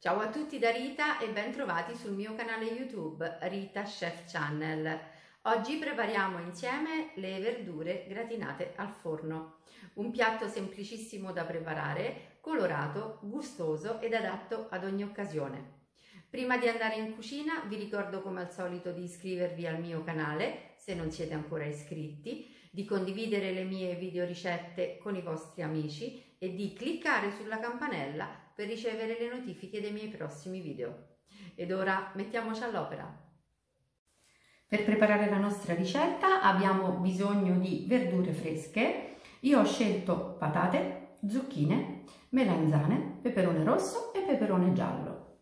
Ciao a tutti da Rita e ben trovati sul mio canale YouTube Rita Chef Channel. Oggi prepariamo insieme le verdure gratinate al forno. Un piatto semplicissimo da preparare, colorato, gustoso ed adatto ad ogni occasione. Prima di andare in cucina vi ricordo come al solito di iscrivervi al mio canale se non siete ancora iscritti, di condividere le mie videoricette con i vostri amici e di cliccare sulla campanella per ricevere le notifiche dei miei prossimi video. Ed ora mettiamoci all'opera. Per preparare la nostra ricetta abbiamo bisogno di verdure fresche. Io ho scelto patate, zucchine, melanzane, peperone rosso e peperone giallo.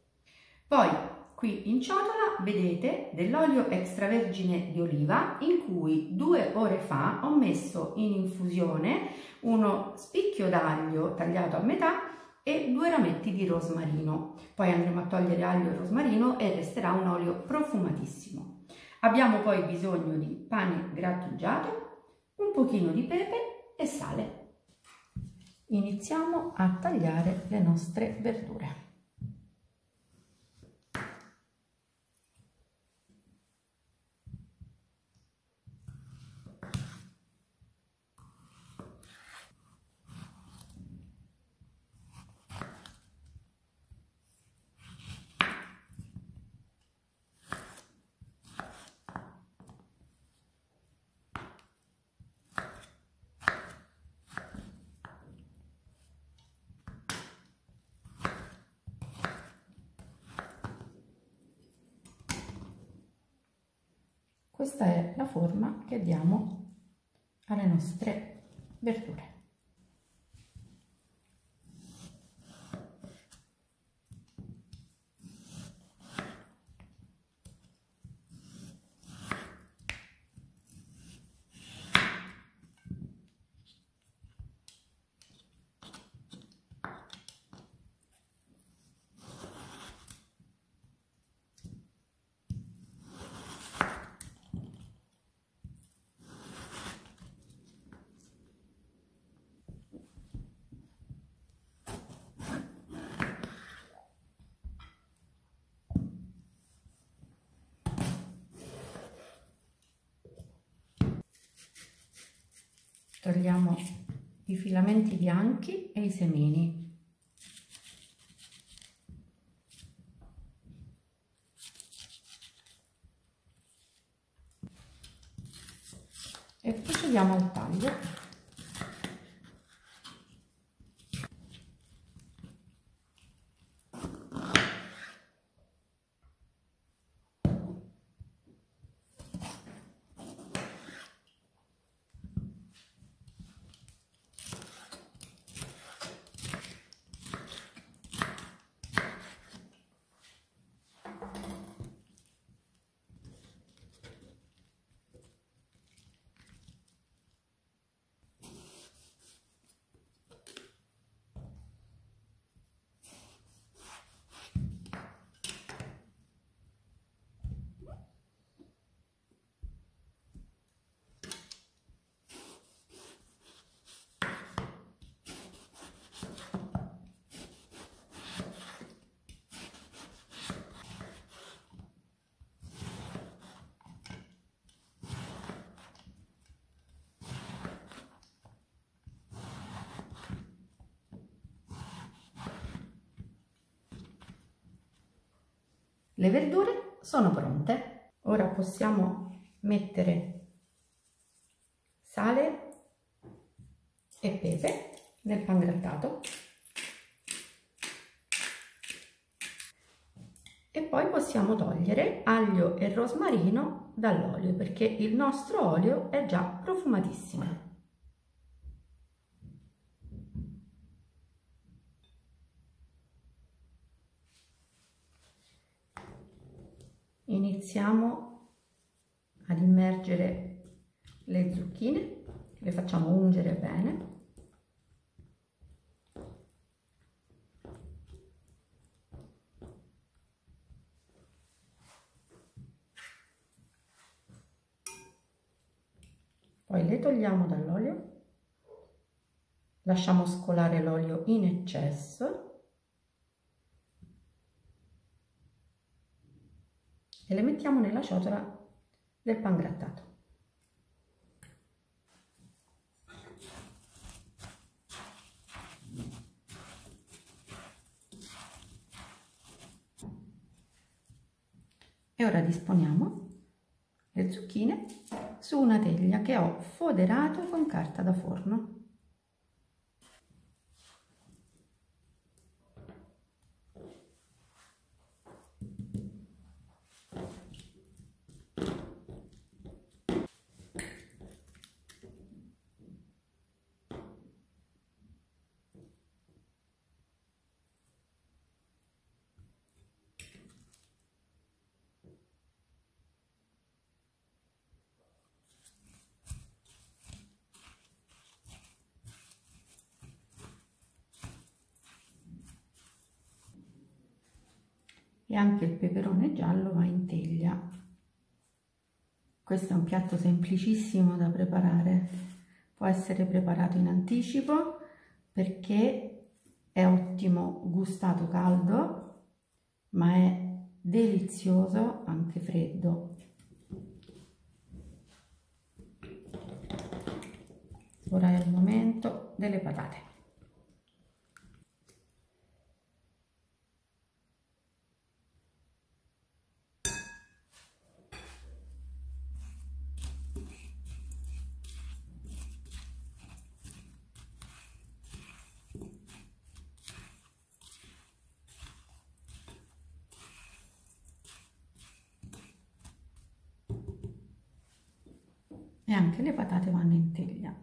Poi qui in ciotola vedete dell'olio extravergine di oliva in cui 2 ore fa ho messo in infusione uno spicchio d'aglio tagliato a metà e 2 rametti di rosmarino. Poi andremo a togliere aglio e rosmarino e resterà un olio profumatissimo. Abbiamo poi bisogno di pane grattugiato, un pochino di pepe e sale. Iniziamo a tagliare le nostre verdure. Questa è la forma che diamo alle nostre verdure. Togliamo i filamenti bianchi e i semini. E procediamo al taglio. Le verdure sono pronte. Ora possiamo mettere sale e pepe nel pangrattato e poi possiamo togliere aglio e rosmarino dall'olio perché il nostro olio è già profumatissimo. Iniziamo ad immergere le zucchine, le facciamo ungere bene. Poi le togliamo dall'olio, lasciamo scolare l'olio in eccesso e le mettiamo nella ciotola del pangrattato. E ora disponiamo le zucchine su una teglia che ho foderato con carta da forno. E anche il peperone giallo va in teglia. Questo è un piatto semplicissimo da preparare, può essere preparato in anticipo perché è ottimo gustato caldo, ma è delizioso anche freddo. Ora è il momento delle patate. E anche le patate vanno in teglia.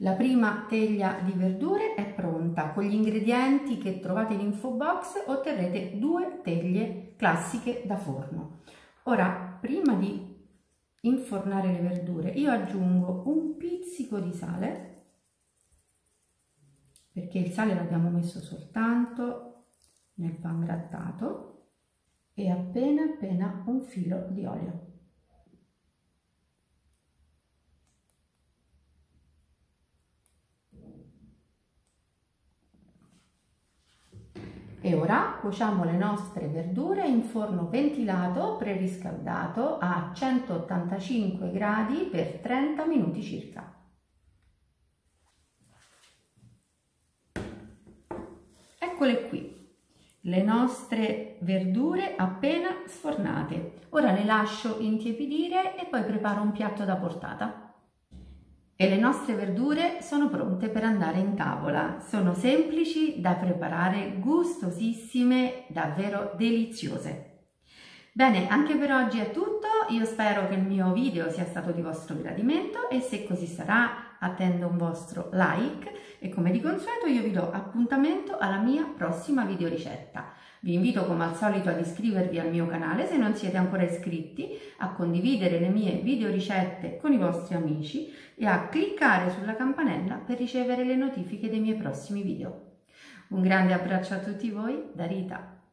La prima teglia di verdure è pronta. Con gli ingredienti che trovate in info box otterrete 2 teglie classiche da forno. Ora, prima di infornare le verdure, io aggiungo un pizzico di sale, perché il sale l'abbiamo messo soltanto nel pangrattato, e appena un filo di olio. E ora cuociamo le nostre verdure in forno ventilato preriscaldato a 185 gradi per 30 minuti circa. Eccole qui, le nostre verdure appena sfornate. Ora le lascio intiepidire e poi preparo un piatto da portata. E le nostre verdure sono pronte per andare in tavola. Sono semplici da preparare, gustosissime, davvero deliziose. Bene, anche per oggi è tutto. Io spero che il mio video sia stato di vostro gradimento e se così sarà attendo un vostro like e come di consueto io vi do appuntamento alla mia prossima videoricetta. Vi invito come al solito ad iscrivervi al mio canale se non siete ancora iscritti, a condividere le mie videoricette con i vostri amici e a cliccare sulla campanella per ricevere le notifiche dei miei prossimi video. Un grande abbraccio a tutti voi da Rita.